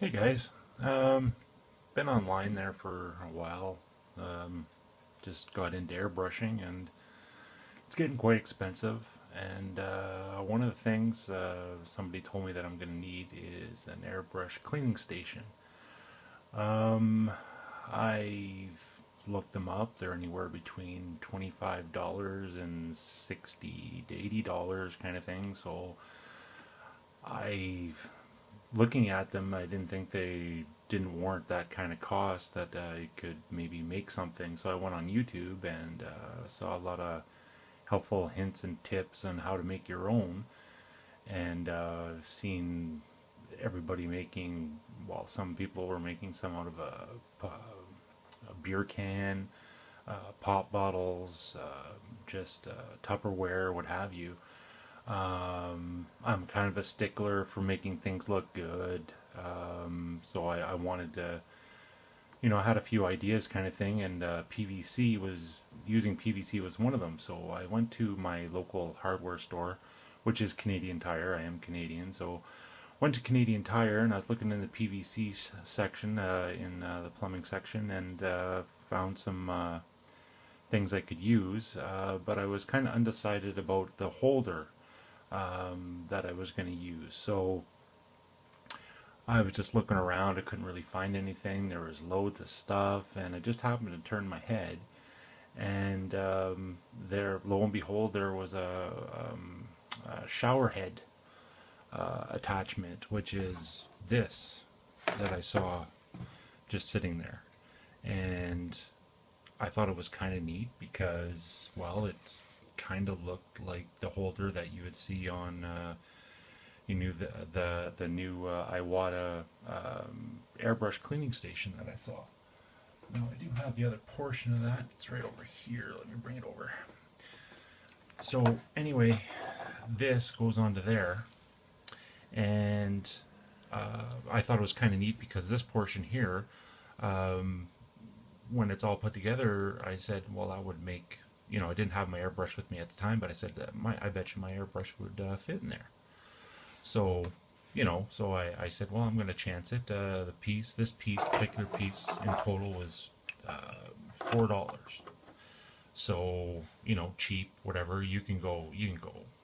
Hey guys, been online there for a while. Um, just got into airbrushing and it's getting quite expensive. And one of the things somebody told me that I'm going to need is an airbrush cleaning station. Um, I've looked them up. They're anywhere between $25 and $60 to $80 kind of thing. So I looking at them, I didn't think they didn't warrant that kind of cost that I could maybe make something. So I went on YouTube and saw a lot of helpful hints and tips on how to make your own. And seen everybody making, well, some people were making some out of a beer can, pop bottles, just Tupperware, what have you. I'm kind of a stickler for making things look good. So I wanted to, I had a few ideas kind of thing, and using PVC was one of them. So I went to my local hardware store, which is Canadian Tire. I am Canadian, so went to Canadian Tire and I was looking in the PVC section, in the plumbing section, and found some things I could use. But I was kind of undecided about the holder that I was going to use. So I was just looking around. I couldn't really find anything. There was loads of stuff, and I just happened to turn my head, and there, lo and behold, there was a shower head attachment, which is this that I saw just sitting there, and I thought it was kind of neat because, well, it kind of looked like the holder that you would see on the new Iwata airbrush cleaning station that I saw. Now I do have the other portion of that. It's right over here. Let me bring it over. So anyway, this goes onto there, and I thought it was kind of neat because this portion here, um, when it's all put together, I said, well, that would make, I didn't have my airbrush with me at the time, but I said that I bet you my airbrush would fit in there. So, I said, well, I'm going to chance it. Particular piece in total was $4. So, cheap, whatever. You can go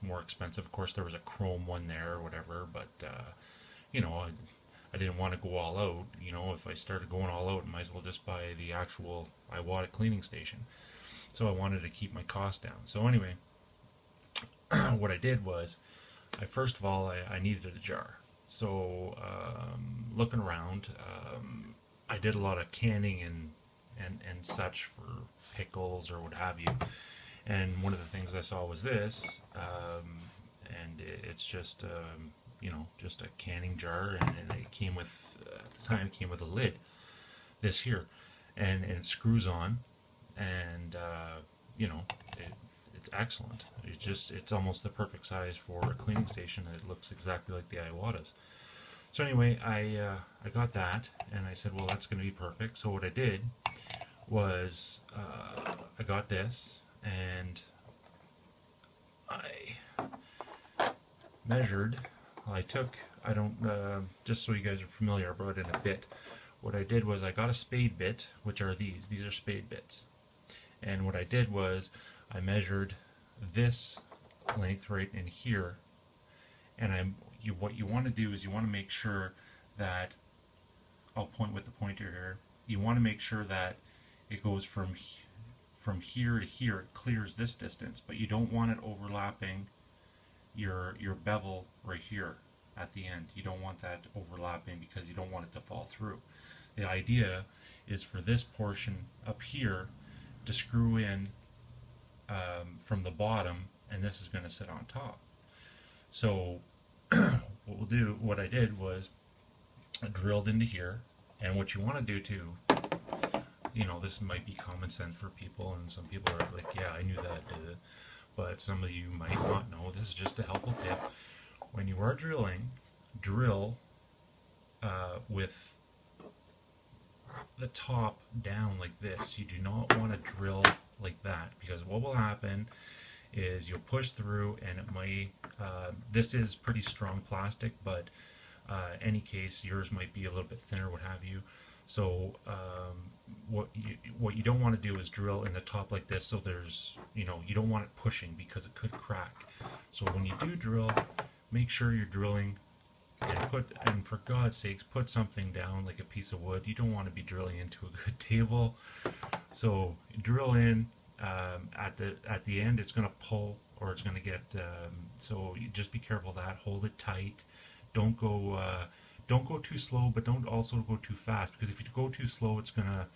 more expensive. Of course, there was a chrome one there or whatever, but I didn't want to go all out. If I started going all out, I might as well just buy the actual Iwata cleaning station. So I wanted to keep my cost down. So anyway, what I did was, first of all, I needed a jar. So looking around, I did a lot of canning and such for pickles or what have you. And one of the things I saw was this, and it's just a canning jar, and it came with, at the time, it came with a lid, this here, and it screws on, and it, it's excellent. It's almost the perfect size for a cleaning station. It looks exactly like the Iwatas. So anyway, I got that, and I said, well, that's going to be perfect. So what I did was I got this, and I measured. I took, I don't, just so you guys are familiar, I brought in a bit. What I did was I got a spade bit, which are these. These are spade bits. And what I did was I measured this length right in here, and what you want to do is you want to make sure that, I'll point with the pointer here, you want to make sure that it goes from here to here, it clears this distance, but you don't want it overlapping your bevel right here at the end. You don't want that overlapping because you don't want it to fall through. The idea is for this portion up here to screw in from the bottom, and this is going to sit on top. So what I did was I drilled into here, and what you want to do too, this might be common sense for people, and some people are like, yeah, I knew that, but some of you might not know. This is just a helpful tip. When you are drilling, drill with the top down like this. You do not want to drill like that, because what will happen is you'll push through, and it might, this is pretty strong plastic, but Any case, yours might be a little bit thinner, what have you. So what you don't want to do is drill in the top like this, so there's, you don't want it pushing because it could crack. So when you do drill, make sure you're drilling, and for God's sakes, put something down like a piece of wood. You don't want to be drilling into a good table. So drill in. At the end, it's going to pull, or it's going to get. So you just be careful of that. Hold it tight. Don't go too slow, but don't also go too fast, because if you go too slow, it's gonna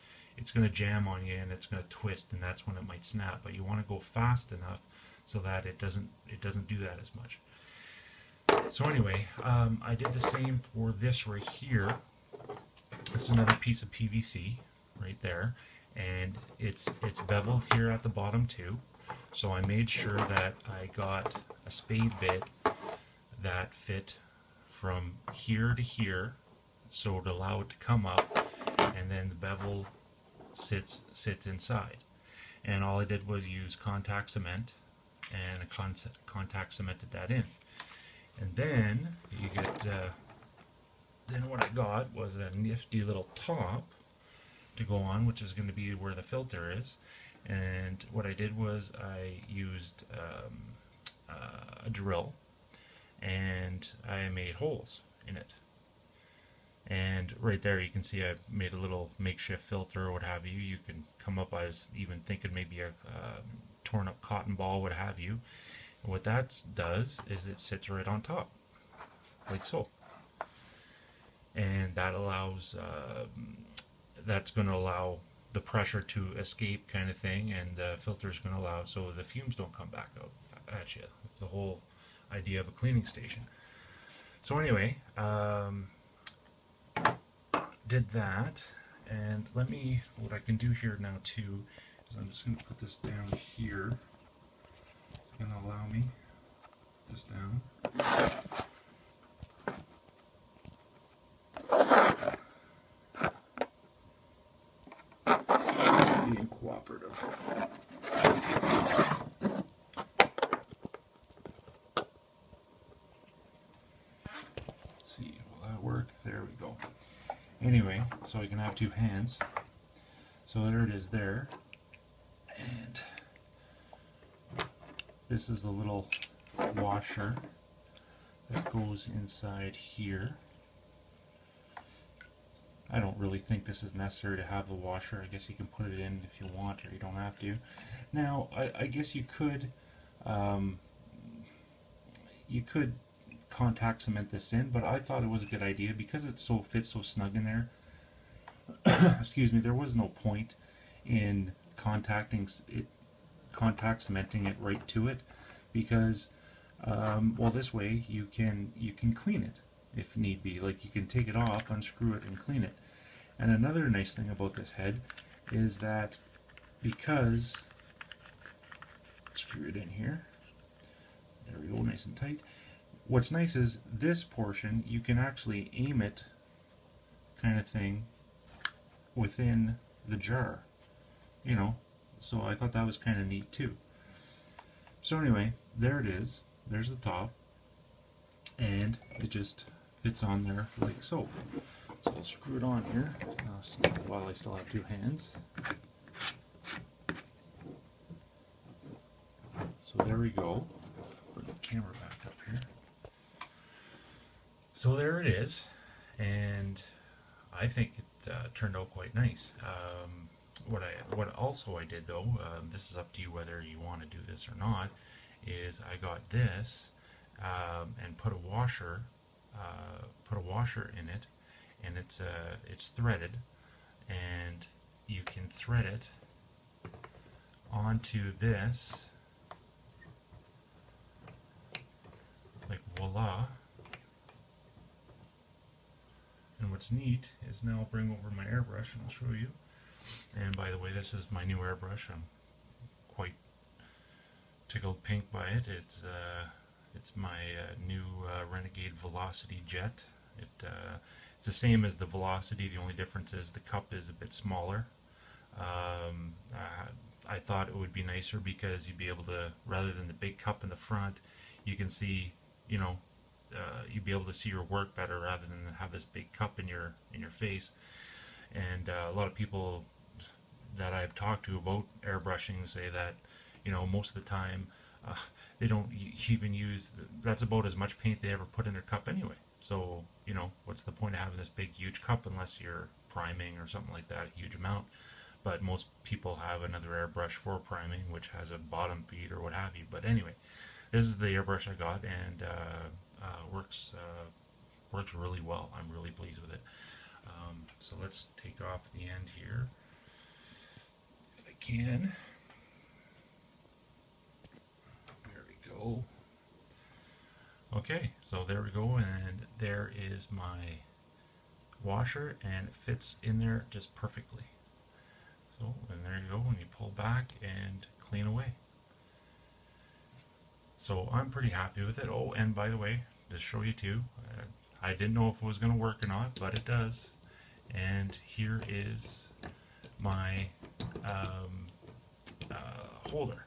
jam on you and it's gonna twist, and that's when it might snap. But you want to go fast enough so that it doesn't do that as much. So anyway, I did the same for this right here. It's another piece of PVC right there, and it's beveled here at the bottom too. So I made sure that I got a spade bit that fit from here to here, so to allow it to come up, and then the bevel sits inside. And all I did was use contact cement, and contact cemented that in. And then you get then what I got was a nifty little top to go on, which is going to be where the filter is. And what I did was I used a drill, and I made holes in it. And right there you can see I made a little makeshift filter or what have you. You can come up, I was even thinking maybe a torn up cotton ball, what have you. And what that does is it sits right on top, like so. And that allows, that's going to allow the pressure to escape, kind of thing, and the filter is going to allow so the fumes don't come back out at you. The whole idea of a cleaning station. So anyway, did that, and what I can do here now too is I'm just going to put this down here. It's going to allow me to put this down. Being cooperative. Work. There we go. Anyway, so we can have two hands. So there it is there. And this is the little washer that goes inside here. I don't really think this is necessary to have the washer. I guess you can put it in if you want, or you don't have to. Now, I guess you could contact cement this in, but I thought it was a good idea because it fits so snug in there. Excuse me, there was no point in contact cementing it right to it, because well, this way you can clean it if need be. Like, you can take it off, unscrew it, and clean it. And another nice thing about this head is that because, screw it in here, there we go, nice and tight. What's nice is this portion, you can actually aim it, kind of thing, within the jar, so I thought that was kind of neat too. So anyway, there it is. There's the top, and it just fits on there like so. So I'll screw it on here while I still have two hands. So there we go. Put the camera back up here. So there it is, and I think it turned out quite nice. What also I did though, this is up to you whether you want to do this or not, is I got this and put a washer in it, and it's threaded, and you can thread it onto this, like voila. And what's neat is now I'll bring over my airbrush and I'll show you. And by the way, this is my new airbrush. I'm quite tickled pink by it. It's my new Renegade Velocity Jet. It's the same as the Velocity. The only difference is the cup is a bit smaller. I thought it would be nicer because you'd be able to, rather than the big cup in the front, you can see, you'd be able to see your work better rather than have this big cup in your face. And a lot of people that I've talked to about airbrushing say that, you know, most of the time uh, they don't even use, that's about as much paint they ever put in their cup anyway. So, you know, what's the point of having this big huge cup unless you're priming or something like that, a huge amount. But most people have another airbrush for priming, which has a bottom bead or what have you. But anyway, this is the airbrush I got, and works really well. I'm really pleased with it. So let's take off the end here, if I can. There we go. Okay, so there we go, and there is my washer, and it fits in there just perfectly. So, and there you go, when you pull back and clean away. So I'm pretty happy with it. Oh, and by the way, to show you too, I didn't know if it was going to work or not, but it does. And here is my holder.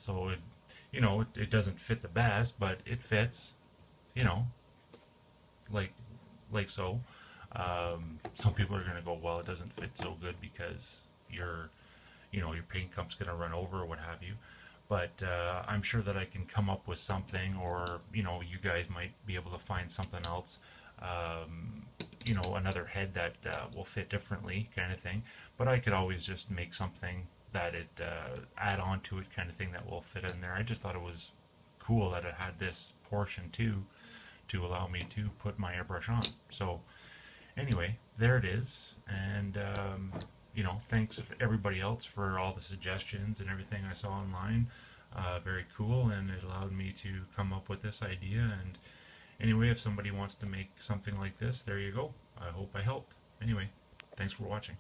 So it, you know, it doesn't fit the best, but it fits, you know, like so. Some people are going to go, well, it doesn't fit so good because your paint cup's going to run over or what have you. But I'm sure that I can come up with something, or you guys might be able to find something else, another head that will fit differently, kind of thing. But I could always just make something that it add on to it, kind of thing, that will fit in there. I just thought it was cool that it had this portion too to allow me to put my airbrush on. So anyway, there it is, and thanks everybody else for all the suggestions and everything I saw online. Very cool, and it allowed me to come up with this idea. And anyway, if somebody wants to make something like this, there you go. I hope I helped. Anyway, thanks for watching.